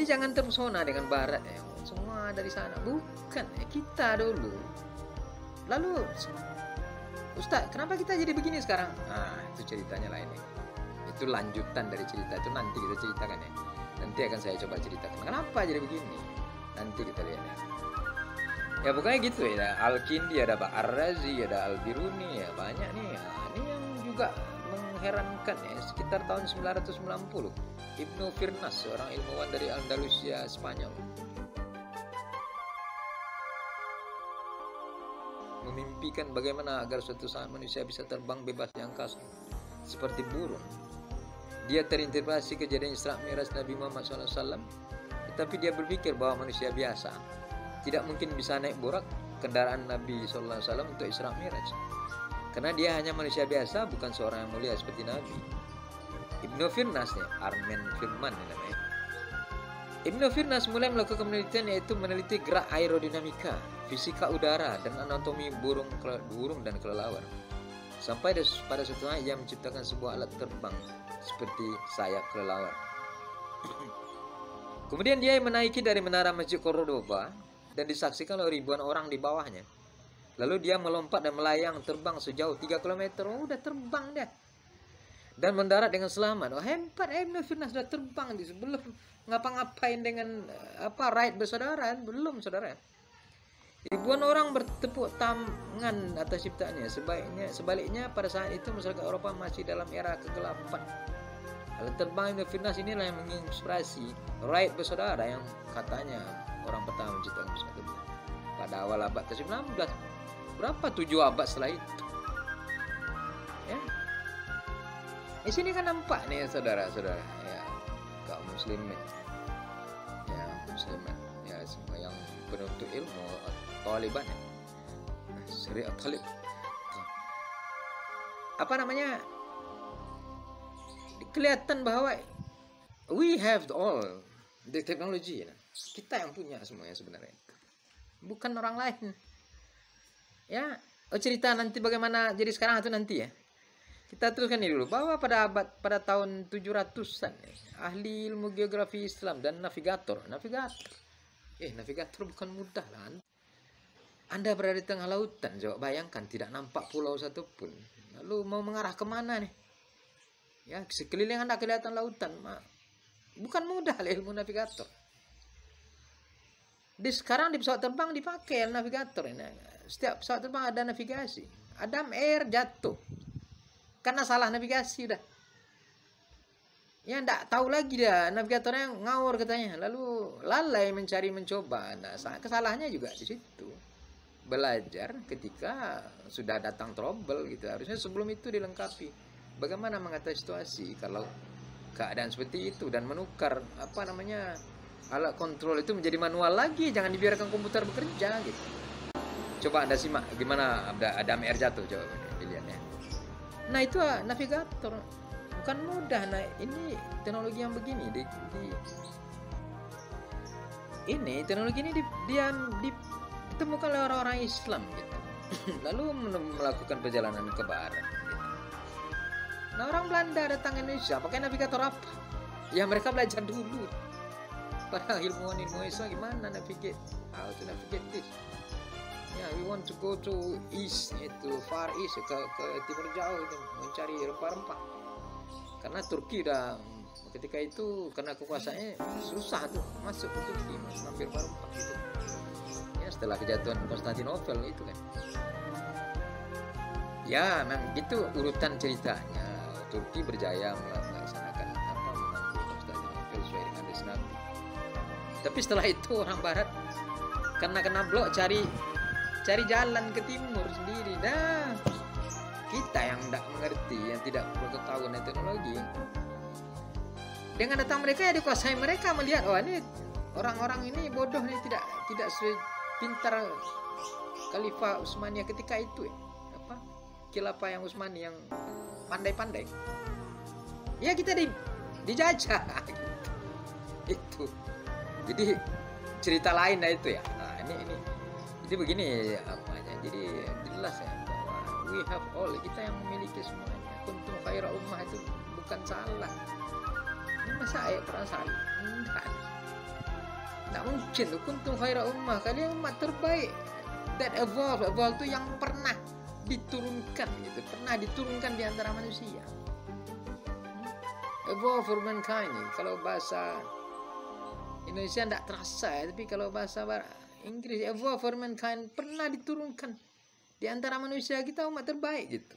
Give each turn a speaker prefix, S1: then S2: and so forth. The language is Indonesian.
S1: Jadi jangan terpesona dengan barat ya. Semua dari sana. Bukan, kita dulu. Lalu Ustaz, kenapa kita jadi begini sekarang? Nah, itu ceritanya lain ya. Itu lanjutan dari cerita itu, nanti kita ceritakan ya. Nanti akan saya coba ceritakan kenapa jadi begini. Nanti kita lihat ya. Ya pokoknya gitu ya. Al-Kindi, ada Pak Ar-Razi, ada Al-Biruni ya, banyak nih. Nah, ini yang juga mengherankan ya, sekitar tahun 990 Ibnu Firnas, seorang ilmuwan dari Andalusia, Spanyol, memimpikan bagaimana agar suatu saat manusia bisa terbang bebas di angkasa seperti burung. Dia terinspirasi kejadian Isra Mi'raj Nabi Muhammad SAW, tetapi dia berpikir bahwa manusia biasa tidak mungkin bisa naik burak kendaraan Nabi SAW untuk Isra Mi'raj, karena dia hanya manusia biasa, bukan seorang yang mulia seperti Nabi. Ibnu Firnas nih, Armen Firman namanya. Ibnu Firnas mulai melakukan penelitian, yaitu meneliti gerak aerodinamika, fisika udara, dan anatomi burung dan kelelawar. Sampai pada suatu saat ia menciptakan sebuah alat terbang seperti sayap kelelawar. Kemudian dia menaiki dari menara Masjid Cordoba dan disaksikan oleh ribuan orang di bawahnya. Lalu dia melompat dan melayang terbang sejauh 3 km. Oh, udah terbang dia. Dan mendarat dengan selamat. Oh, hebat, Ibnu Firnas sudah terbang di sebelum ngapa-ngapain dengan ride bersaudara, belum saudara. Ribuan orang bertepuk tangan atas ciptaannya. Sebaliknya pada saat itu masyarakat Eropa masih dalam era kegelapan. Alat terbang Ibnu Firnas inilah yang menginspirasi Wright bersaudara yang katanya orang pertama menciptakan pesawat terbang pada awal abad ke-19. Berapa 7 abad setelah itu? Ya. Di sini kan nampak nih saudara-saudara, ya, kaum muslimin, ya muslimat, ya semua yang penuntut ilmu, taliban, ya, syariat talib, apa namanya, kelihatan bahwa we have all the technology, ya. Kita yang punya semuanya sebenarnya, bukan orang lain. Ya, cerita nanti bagaimana jadi sekarang itu nanti ya. Kita teruskan ini dulu bahwa pada tahun 700-an ahli ilmu geografi Islam dan navigator bukan mudah lah. Anda berada di tengah lautan, coba bayangkan tidak nampak pulau satupun. Lalu mau mengarah kemana nih? Ya, sekeliling Anda kelihatan lautan, bukan mudah lah ilmu navigator. Sekarang di pesawat terbang dipakai navigator. Setiap pesawat terbang ada navigasi. Adam Air jatuh karena salah navigasi udah. Ya enggak tahu lagi dia, navigatornya ngawur katanya. Lalu lalai mencoba. Nah, kesalahannya juga di situ. Belajar ketika sudah datang trouble gitu. Harusnya sebelum itu dilengkapi. Bagaimana mengatasi situasi kalau keadaan seperti itu dan menukar alat kontrol itu menjadi manual lagi, jangan dibiarkan komputer bekerja gitu. Coba Anda simak gimana Adam Air jatuh, coba dilihat ya. Nah, itu navigator bukan mudah. Nah, ini teknologi yang begini teknologi ini ditemukan oleh orang-orang Islam gitu. Lalu melakukan perjalanan ke barat gitu. Nah, orang Belanda datang ke Indonesia pakai navigator apa? Ya mereka belajar dulu. Para ilmuwan Islam gimana navigate, how to navigate this. Ya, we want to go to east, itu far east, ke timur jauh itu mencari rempah-rempah. Karena Turki udah ketika itu karena kekuasaannya susah tuh masuk ke Turki mengambil rempah gitu. Ya, setelah kejatuhan Konstantinopel itu kan. Ya, memang gitu urutan ceritanya. Turki berjaya melaksanakan mengambil Konstantinopel sesuai dengan hadis Nabi. Tapi setelah itu orang Barat karena kena blok cari jalan ke timur sendiri. Dah, kita yang tidak mengerti, yang tidak pengetahuan teknologi. Dengan datang mereka ya dikuasai mereka melihat, oh ini orang-orang ini bodoh nih, tidak sepintar Khalifah Utsmaniyah ketika itu ya. Khilafah yang Utsmani yang pandai-pandai. Ya kita dijajah gitu. Itu. Jadi cerita lain itu ya. Nah, ini jadi begini apanya. Jadi jelas ya bahwa we have all, kita yang memiliki semuanya. Kuntum khaira ummah itu bukan salah. Ini masa ayat pernah salah? Enggak. Tak mungkin tuh kuntum khaira ummah, kalian umat terbaik. That evolve itu yang pernah diturunkan gitu, pernah diturunkan di antara manusia. Evolve for mankind. Kalau bahasa Indonesia tidak terasa, tapi kalau bahasa Inggris, evolve for mankind, pernah diturunkan di antara manusia kita umat terbaik gitu.